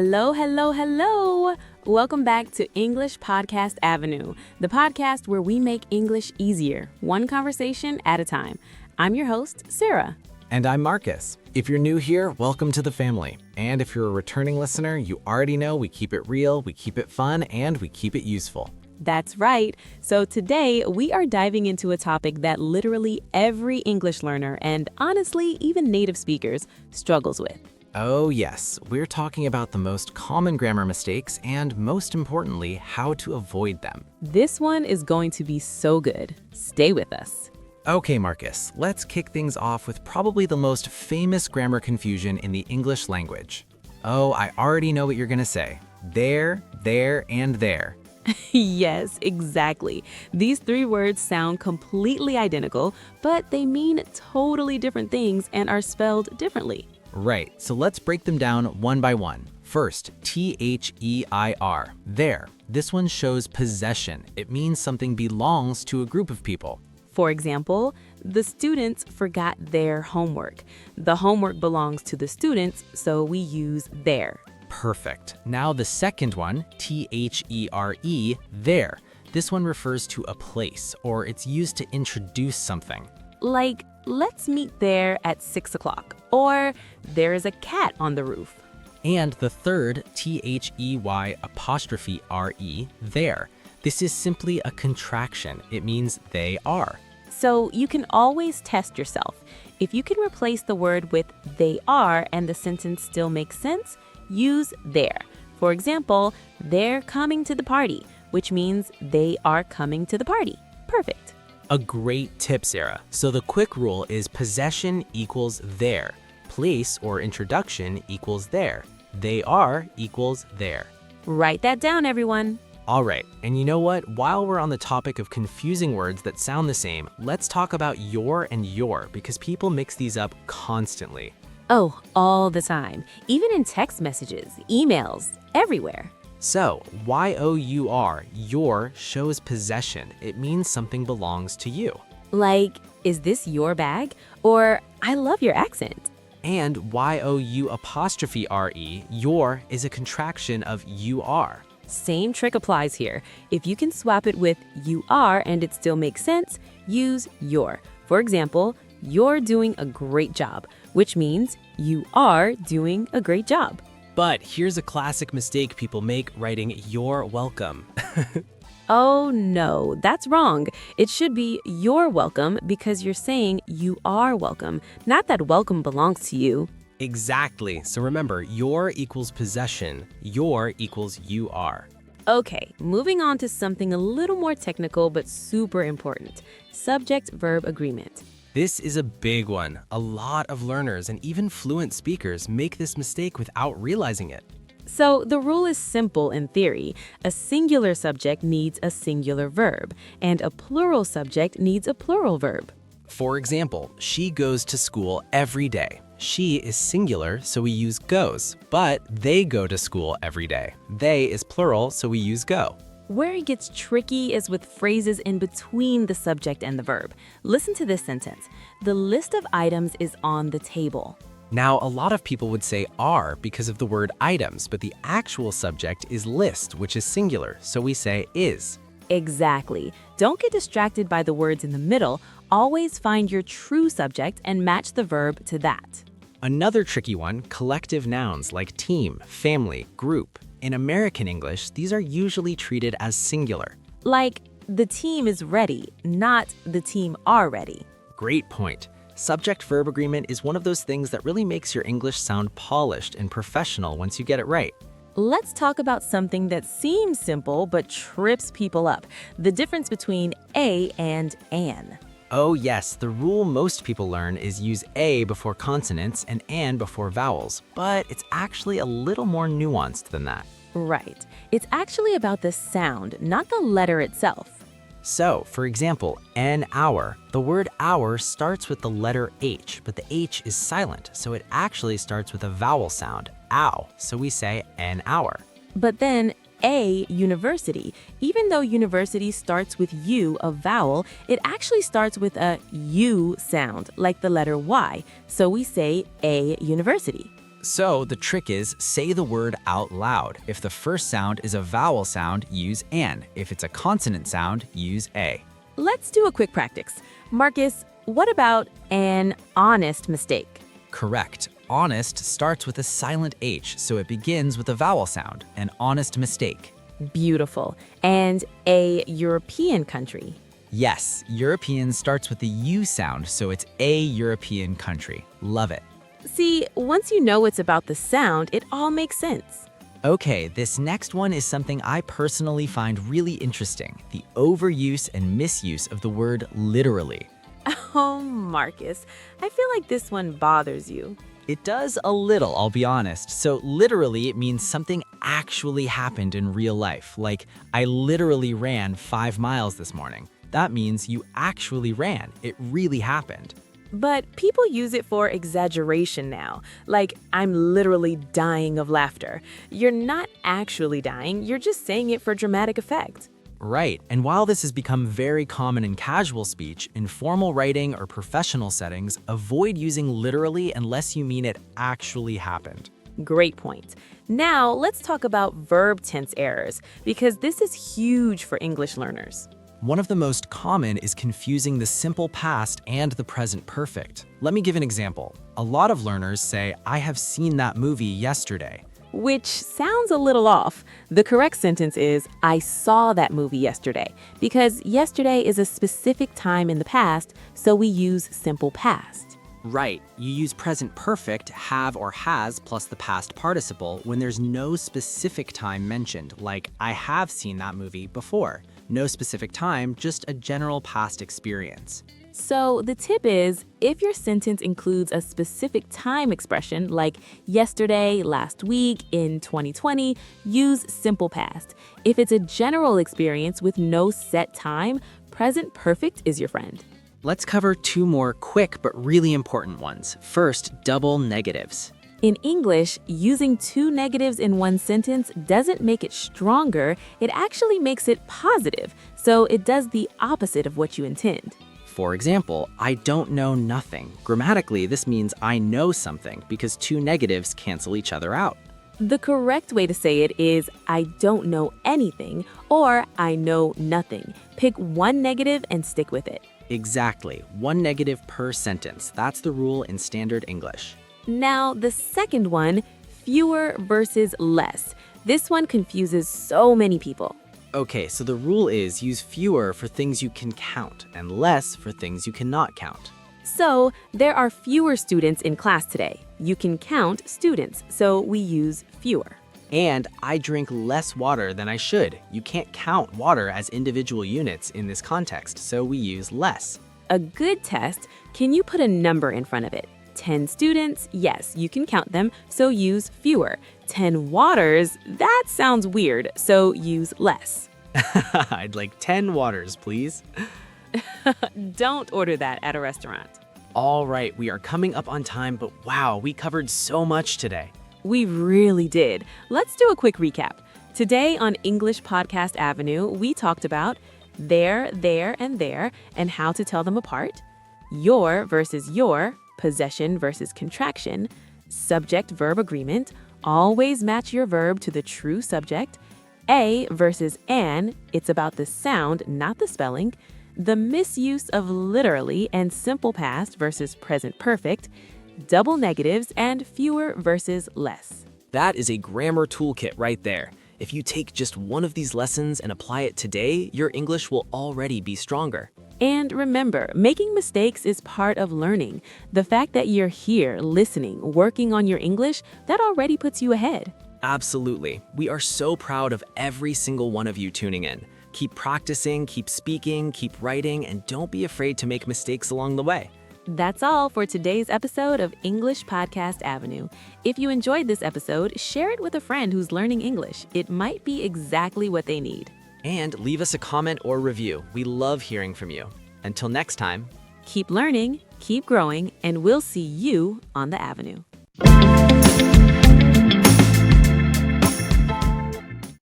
Hello, hello, hello. Welcome back to English Podcast Avenue, the podcast where we make English easier, one conversation at a time. I'm your host, Sarah. And I'm Marcus. If you're new here, welcome to the family. And if you're a returning listener, you already know we keep it real, we keep it fun, and we keep it useful. That's right. So today we are diving into a topic that literally every English learner and honestly, even native speakers struggles with. Oh yes, we're talking about the most common grammar mistakes and most importantly, how to avoid them. This one is going to be so good. Stay with us. Okay, Marcus, let's kick things off with probably the most famous grammar confusion in the English language. Oh, I already know what you're gonna say. There, and there. Yes, exactly. These three words sound completely identical, but they mean totally different things and are spelled differently. Right, so let's break them down one by one. First, T-H-E-I-R, there. This one shows possession. It means something belongs to a group of people. For example, the students forgot their homework. The homework belongs to the students, so we use their. Perfect. Now the second one, T-H-E-R-E, there. This one refers to a place, or it's used to introduce something. Like, let's meet there at 6 o'clock, or there is a cat on the roof. And the third, T-H-E-Y apostrophe R-E, there. This is simply a contraction. It means they are. So you can always test yourself. If you can replace the word with they are and the sentence still makes sense, use there. For example, they're coming to the party, which means they are coming to the party. Perfect. A great tip, Sarah. So the quick rule is possession equals there. Place or introduction equals there. They are equals there. Write that down, everyone. All right, and you know what? While we're on the topic of confusing words that sound the same, let's talk about your and your because people mix these up constantly. Oh, all the time. Even in text messages, emails, everywhere. So, Y-O-U-R, your, shows possession. It means something belongs to you. Like, is this your bag? Or, I love your accent. And Y-O-U apostrophe R-E, your, is a contraction of you are. Same trick applies here. If you can swap it with you are and it still makes sense, use your. For example, you're doing a great job, which means you are doing a great job. But here's a classic mistake people make writing you're welcome. Oh no, that's wrong. It should be you're welcome because you're saying you are welcome, not that welcome belongs to you. Exactly. So remember, your equals possession, your equals you are. Okay, moving on to something a little more technical but super important. Subject-verb agreement. This is a big one. A lot of learners and even fluent speakers make this mistake without realizing it. So the rule is simple in theory. A singular subject needs a singular verb, and a plural subject needs a plural verb. For example, she goes to school every day. She is singular, so we use goes, but they go to school every day. They is plural, so we use go. Where it gets tricky is with phrases in between the subject and the verb. Listen to this sentence. The list of items is on the table. Now, a lot of people would say are because of the word items, but the actual subject is list, which is singular, so we say is. Exactly. Don't get distracted by the words in the middle. Always find your true subject and match the verb to that. Another tricky one, collective nouns like team, family, group. In American English, these are usually treated as singular. Like, the team is ready, not the team are ready. Great point. Subject-verb agreement is one of those things that really makes your English sound polished and professional once you get it right. Let's talk about something that seems simple but trips people up. The difference between a and an. Oh yes, the rule most people learn is use a before consonants and an before vowels, but it's actually a little more nuanced than that. Right. It's actually about the sound, not the letter itself. So, for example, an hour. The word hour starts with the letter H, but the H is silent, so it actually starts with a vowel sound, ow, so we say an hour. But then a university. Even though university starts with U, a vowel, it actually starts with a U sound, like the letter Y. So we say a university. So the trick is say the word out loud. If the first sound is a vowel sound, use an. If it's a consonant sound, use a. Let's do a quick practice. Marcus, what about an honest mistake? Correct. Honest starts with a silent H, so it begins with a vowel sound, an honest mistake. Beautiful. And a European country? Yes, European starts with the U sound, so it's a European country. Love it. See, once you know it's about the sound, it all makes sense. Okay, this next one is something I personally find really interesting, the overuse and misuse of the word literally. Oh, Marcus, I feel like this one bothers you. It does a little, I'll be honest. So literally, it means something actually happened in real life. Like, I literally ran 5 miles this morning. That means you actually ran. It really happened. But people use it for exaggeration now. Like, I'm literally dying of laughter. You're not actually dying, you're just saying it for dramatic effect. Right, and while this has become very common in casual speech, in formal writing or professional settings, avoid using literally unless you mean it actually happened. Great point. Now, let's talk about verb tense errors, because this is huge for English learners. One of the most common is confusing the simple past and the present perfect. Let me give an example. A lot of learners say, I have seen that movie yesterday. Which sounds a little off. The correct sentence is, I saw that movie yesterday, because yesterday is a specific time in the past, so we use simple past. Right, you use present perfect, have or has, plus the past participle when there's no specific time mentioned, like I have seen that movie before. No specific time, just a general past experience. So the tip is, if your sentence includes a specific time expression like yesterday, last week, in 2020, use simple past. If it's a general experience with no set time, present perfect is your friend. Let's cover 2 more quick but really important ones. First, double negatives. In English, using 2 negatives in one sentence doesn't make it stronger, it actually makes it positive, so it does the opposite of what you intend. For example, I don't know nothing. Grammatically, this means I know something because 2 negatives cancel each other out. The correct way to say it is I don't know anything or I know nothing. Pick one negative and stick with it. Exactly, 1 negative per sentence. That's the rule in standard English. Now, the second one, fewer versus less. This one confuses so many people. Okay, so the rule is use fewer for things you can count and less for things you cannot count. So, there are fewer students in class today. You can count students, so we use fewer. And I drink less water than I should. You can't count water as individual units in this context, so we use less. A good test, can you put a number in front of it? 10 students, yes, you can count them, so use fewer. 10 waters, that sounds weird, so use less. I'd like 10 waters, please. Don't order that at a restaurant. All right, we are coming up on time, but wow, we covered so much today. We really did. Let's do a quick recap. Today on English Podcast Avenue, we talked about there, and how to tell them apart, your versus your, possession versus contraction, subject-verb agreement, always match your verb to the true subject, a versus an, it's about the sound, not the spelling, the misuse of literally and simple past versus present perfect, double negatives, and fewer versus less. That is a grammar toolkit right there. If you take just one of these lessons and apply it today, your English will already be stronger. And remember, making mistakes is part of learning. The fact that you're here, listening, working on your English, that already puts you ahead. Absolutely. We are so proud of every single one of you tuning in. Keep practicing, keep speaking, keep writing, and don't be afraid to make mistakes along the way. That's all for today's episode of English Podcast Avenue. If you enjoyed this episode, share it with a friend who's learning English. It might be exactly what they need. And leave us a comment or review. We love hearing from you. Until next time. Keep learning, keep growing, and we'll see you on the Avenue.